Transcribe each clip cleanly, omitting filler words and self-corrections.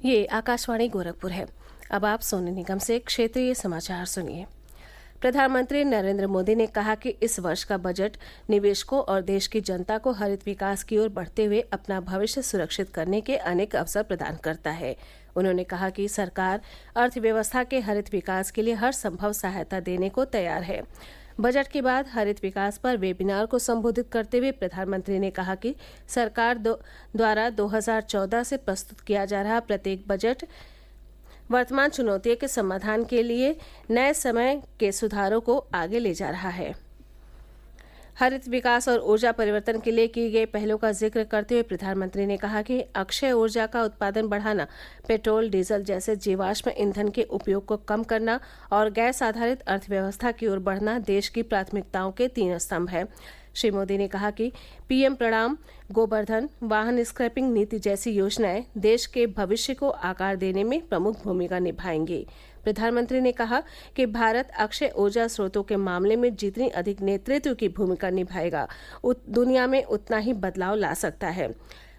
ये आकाशवाणी गोरखपुर है। अब आप सोने निगम से क्षेत्रीय समाचार सुनिए। प्रधानमंत्री नरेंद्र मोदी ने कहा कि इस वर्ष का बजट निवेशकों और देश की जनता को हरित विकास की ओर बढ़ते हुए अपना भविष्य सुरक्षित करने के अनेक अवसर प्रदान करता है। उन्होंने कहा कि सरकार अर्थव्यवस्था के हरित विकास के लिए हर संभव सहायता देने को तैयार है। बजट के बाद हरित विकास पर वेबिनार को संबोधित करते हुए प्रधानमंत्री ने कहा कि सरकार द्वारा 2014 से प्रस्तुत किया जा रहा प्रत्येक बजट वर्तमान चुनौतियों के समाधान के लिए नए समय के सुधारों को आगे ले जा रहा है। हरित विकास और ऊर्जा परिवर्तन के लिए की गई पहलों का जिक्र करते हुए प्रधानमंत्री ने कहा कि अक्षय ऊर्जा का उत्पादन बढ़ाना, पेट्रोल डीजल जैसे जीवाश्म ईंधन के उपयोग को कम करना और गैस आधारित अर्थव्यवस्था की ओर बढ़ना देश की प्राथमिकताओं के 3 स्तंभ हैं। श्री मोदी ने कहा कि पीएम प्रणाम, गोबर्धन, वाहन स्क्रैपिंग नीति जैसी योजनाएं देश के भविष्य को आकार देने में प्रमुख भूमिका निभाएंगी। प्रधानमंत्री ने कहा कि भारत अक्षय ऊर्जा स्रोतों के मामले में जितनी अधिक नेतृत्व की भूमिका निभाएगा, दुनिया में उतना ही बदलाव ला सकता है।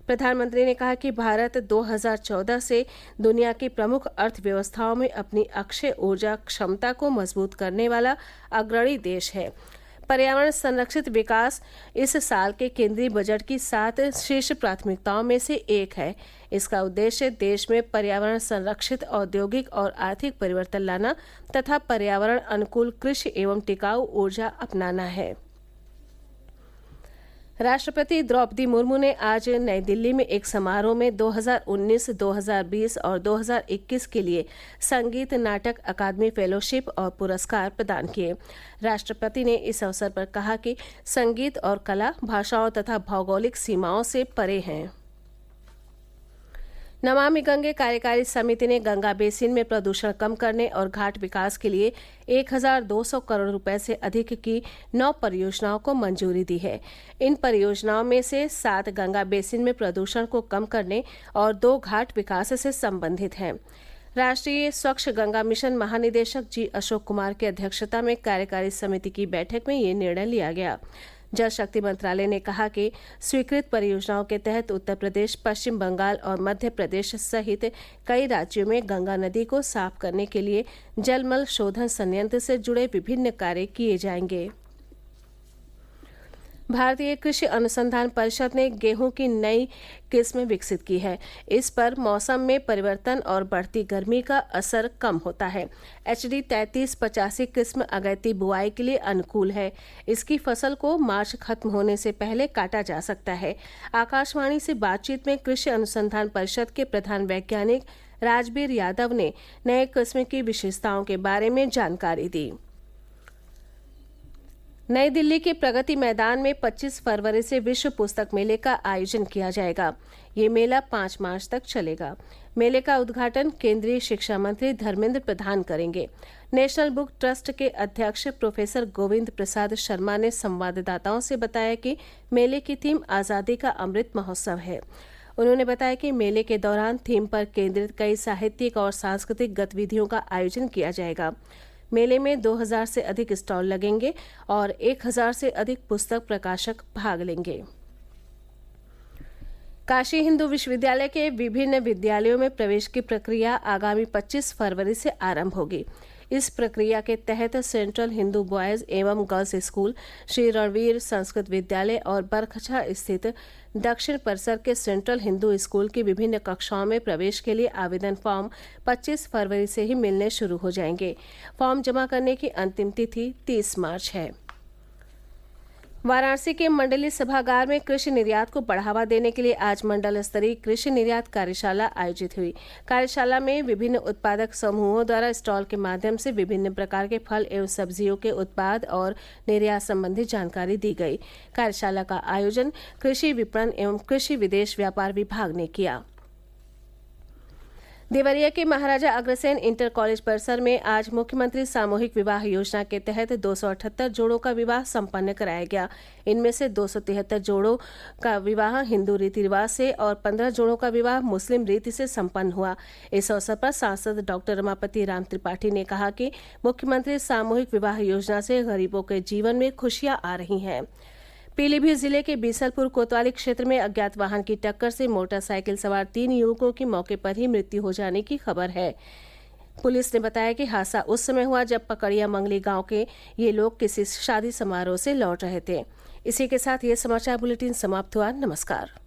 प्रधानमंत्री ने कहा कि भारत 2014 से दुनिया की प्रमुख अर्थव्यवस्थाओं में अपनी अक्षय ऊर्जा क्षमता को मजबूत करने वाला अग्रणी देश है। पर्यावरण संरक्षित विकास इस साल के केंद्रीय बजट की 7 शीर्ष प्राथमिकताओं में से एक है। इसका उद्देश्य देश में पर्यावरण संरक्षित औद्योगिक और आर्थिक परिवर्तन लाना तथा पर्यावरण अनुकूल कृषि एवं टिकाऊ ऊर्जा अपनाना है। राष्ट्रपति द्रौपदी मुर्मू ने आज नई दिल्ली में एक समारोह में 2019, 2020 और 2021 के लिए संगीत नाटक अकादमी फेलोशिप और पुरस्कार प्रदान किए। राष्ट्रपति ने इस अवसर पर कहा कि संगीत और कला भाषाओं तथा भौगोलिक सीमाओं से परे हैं। नमामि गंगे कार्यकारी समिति ने गंगा बेसिन में प्रदूषण कम करने और घाट विकास के लिए 1200 करोड़ रुपए से अधिक की 9 परियोजनाओं को मंजूरी दी है। इन परियोजनाओं में से 7 गंगा बेसिन में प्रदूषण को कम करने और 2 घाट विकास से संबंधित हैं। राष्ट्रीय स्वच्छ गंगा मिशन महानिदेशक जी अशोक कुमार की अध्यक्षता में कार्यकारी समिति की बैठक में ये निर्णय लिया गया। जल शक्ति मंत्रालय ने कहा कि स्वीकृत परियोजनाओं के तहत उत्तर प्रदेश, पश्चिम बंगाल और मध्य प्रदेश सहित कई राज्यों में गंगा नदी को साफ करने के लिए जलमल शोधन संयंत्र से जुड़े विभिन्न कार्य किए जाएंगे। भारतीय कृषि अनुसंधान परिषद ने गेहूं की नई किस्म विकसित की है। इस पर मौसम में परिवर्तन और बढ़ती गर्मी का असर कम होता है। HD 3385 किस्म अगैती बुआई के लिए अनुकूल है। इसकी फसल को मार्च खत्म होने से पहले काटा जा सकता है। आकाशवाणी से बातचीत में कृषि अनुसंधान परिषद के प्रधान वैज्ञानिक राजबीर यादव ने नए किस्म की विशेषताओं के बारे में जानकारी दी। नई दिल्ली के प्रगति मैदान में 25 फरवरी से विश्व पुस्तक मेले का आयोजन किया जाएगा। ये मेला 5 मार्च तक चलेगा। मेले का उद्घाटन केंद्रीय शिक्षा मंत्री धर्मेंद्र प्रधान करेंगे। नेशनल बुक ट्रस्ट के अध्यक्ष प्रोफेसर गोविंद प्रसाद शर्मा ने संवाददाताओं से बताया कि मेले की थीम आज़ादी का अमृत महोत्सव है। उन्होंने बताया कि मेले के दौरान थीम पर केंद्रित कई साहित्यिक और सांस्कृतिक गतिविधियों का आयोजन किया जाएगा। मेले में 2000 से अधिक स्टॉल लगेंगे और 1000 से अधिक पुस्तक प्रकाशक भाग लेंगे। काशी हिंदू विश्वविद्यालय के विभिन्न विद्यालयों में प्रवेश की प्रक्रिया आगामी 25 फरवरी से आरंभ होगी। इस प्रक्रिया के तहत सेंट्रल हिंदू बॉयज एवं गर्ल्स स्कूल, श्री रणवीर संस्कृत विद्यालय और बरखचा स्थित दक्षिण परिसर के सेंट्रल हिंदू स्कूल की विभिन्न कक्षाओं में प्रवेश के लिए आवेदन फॉर्म 25 फरवरी से ही मिलने शुरू हो जाएंगे। फॉर्म जमा करने की अंतिम तिथि 30 मार्च है। वाराणसी के मंडलीय सभागार में कृषि निर्यात को बढ़ावा देने के लिए आज मंडल स्तरीय कृषि निर्यात कार्यशाला आयोजित हुई। कार्यशाला में विभिन्न उत्पादक समूहों द्वारा स्टॉल के माध्यम से विभिन्न प्रकार के फल एवं सब्जियों के उत्पाद और निर्यात संबंधी जानकारी दी गई। कार्यशाला का आयोजन कृषि विपणन एवं कृषि विदेश व्यापार विभाग ने किया। देवरिया के महाराजा अग्रसेन इंटर कॉलेज परिसर में आज मुख्यमंत्री सामूहिक विवाह योजना के तहत 278 जोड़ों का विवाह संपन्न कराया गया। इनमें से 273 जोड़ों का विवाह हिंदू रीति रिवाज से और 15 जोड़ों का विवाह मुस्लिम रीति से संपन्न हुआ। इस अवसर पर सांसद डॉक्टर रमापति राम त्रिपाठी ने कहा कि मुख्यमंत्री सामूहिक विवाह योजना से गरीबों के जीवन में खुशियां आ रही हैं। पीलीभीत जिले के बीसलपुर कोतवाली क्षेत्र में अज्ञात वाहन की टक्कर से मोटरसाइकिल सवार 3 युवकों की मौके पर ही मृत्यु हो जाने की खबर है। पुलिस ने बताया कि हादसा उस समय हुआ जब पकड़िया मंगली गांव के ये लोग किसी शादी समारोह से लौट रहे थे। इसी के साथ ये समाचार बुलेटिन समाप्त हुआ। नमस्कार।